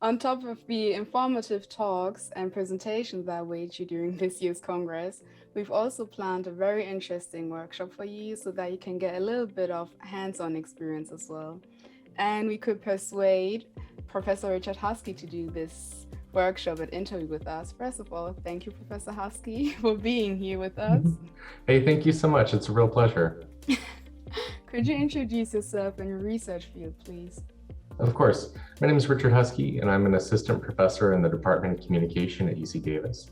On top of the informative talks and presentations that await you during this year's Congress, we've also planned a very interesting workshop for you so that you can get a little bit of hands-on experience as well. And we could persuade Professor Richard Huskey to do this workshop and interview with us. First of all, thank you, Professor Huskey, for being here with us. Hey, thank you so much. It's a real pleasure. Could you introduce yourself and your research field, please? Of course. My name is Richard Huskey, and I'm an assistant professor in the Department of Communication at UC Davis.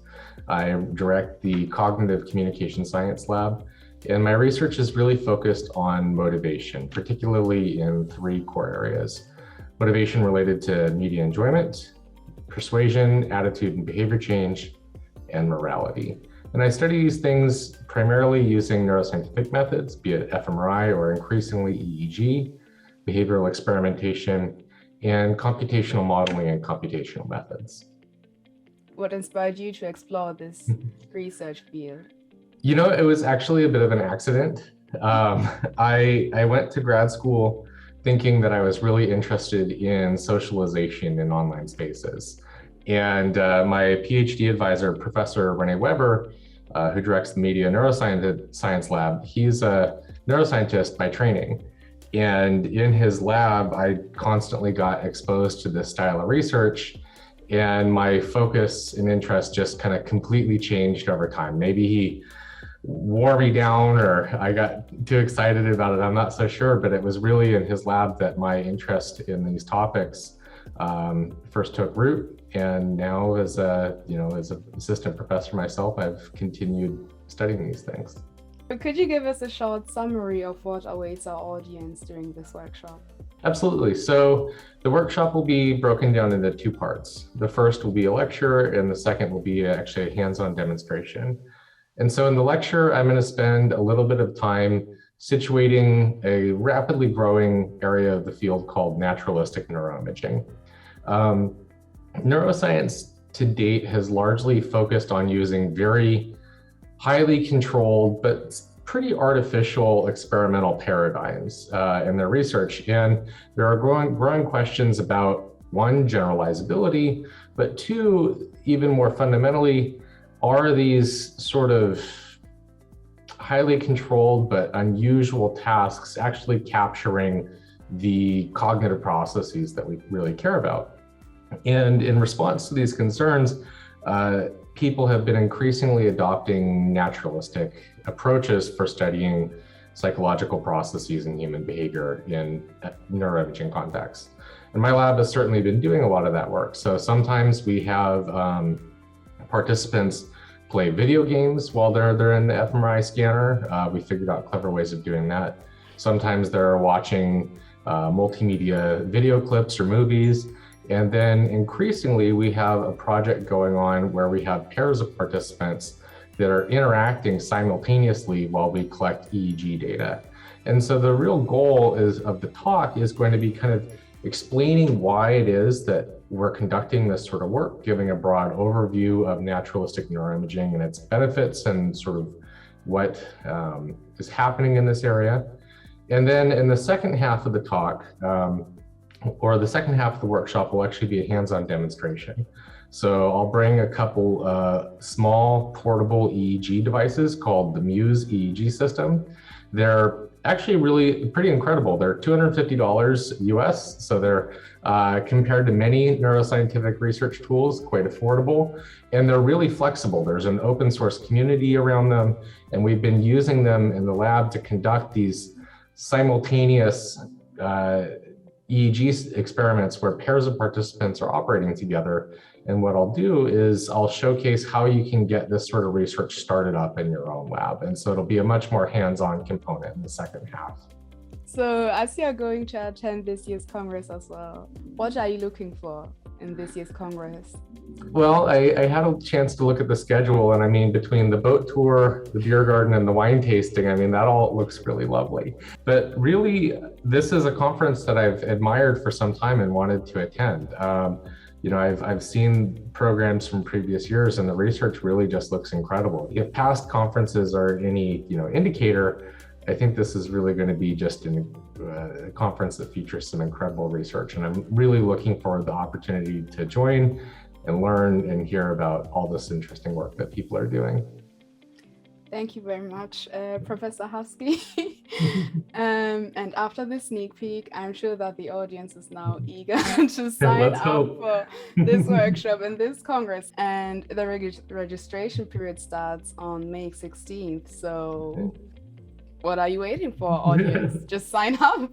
I direct the Cognitive Communication Science Lab, and my research is really focused on motivation, particularly in three core areas: motivation related to media enjoyment, persuasion, attitude and behavior change, and morality. And I study these things primarily using neuroscientific methods, be it fMRI or increasingly EEG, behavioral experimentation, and computational modeling and computational methods. What inspired you to explore this research field? You know, it was actually a bit of an accident. I went to grad school thinking that I was really interested in socialization in online spaces. And my PhD advisor, Professor Renee Weber, who directs the Media Neuroscience Lab, he's a neuroscientist by training. And in his lab, I constantly got exposed to this style of research, and my focus and interest just kind of completely changed over time. Maybe he wore me down or I got too excited about it, I'm not so sure, but it was really in his lab that my interest in these topics first took root. And now as an assistant professor myself, I've continued studying these things. Could you give us a short summary of what awaits our audience during this workshop? Absolutely. So the workshop will be broken down into two parts. The first will be a lecture, and the second will be actually a hands-on demonstration. And so in the lecture, I'm going to spend a little bit of time situating a rapidly growing area of the field called naturalistic neuroimaging. Neuroscience to date has largely focused on using very highly controlled but pretty artificial experimental paradigms in their research. And there are growing questions about, one, generalizability, but two, even more fundamentally, are these sort of highly controlled but unusual tasks actually capturing the cognitive processes that we really care about? And in response to these concerns, people have been increasingly adopting naturalistic approaches for studying psychological processes and human behavior in neuroimaging contexts. And my lab has certainly been doing a lot of that work. So sometimes we have participants play video games while they're in the fMRI scanner. We figured out clever ways of doing that. Sometimes they're watching multimedia video clips or movies. And then increasingly, we have a project going on where we have pairs of participants that are interacting simultaneously while we collect EEG data. And so the real goal of the talk is going to be kind of explaining why it is that we're conducting this sort of work, giving a broad overview of naturalistic neuroimaging and its benefits and sort of what is happening in this area. And then in the second half of the talk, or the second half of the workshop, will actually be a hands-on demonstration. So I'll bring a couple small portable EEG devices called the Muse Eeg System. They're actually really pretty incredible. They're $250 US, so they're compared to many neuroscientific research tools, quite affordable, and they're really flexible. There's an open source community around them, and we've been using them in the lab to conduct these simultaneous EEG experiments where pairs of participants are operating together. And what I'll do is I'll showcase how you can get this sort of research started up in your own lab. And so it'll be a much more hands-on component in the second half. So as you're going to attend this year's Congress as well, what are you looking for in this year's Congress? Well, I had a chance to look at the schedule, and I mean, between the boat tour, the beer garden, and the wine tasting, I mean, that all looks really lovely. But really, this is a conference that I've admired for some time and wanted to attend. You know, I've seen programs from previous years, and the research really just looks incredible. If past conferences are any indicator, I think this is really going to be just a conference that features some incredible research. And I'm really looking for the opportunity to join and learn and hear about all this interesting work that people are doing. Thank you very much, Professor Huskey. And after this sneak peek, I'm sure that the audience is now eager to sign up for this workshop and this Congress. And the registration period starts on May 16th. So what are you waiting for, audience? Just sign up.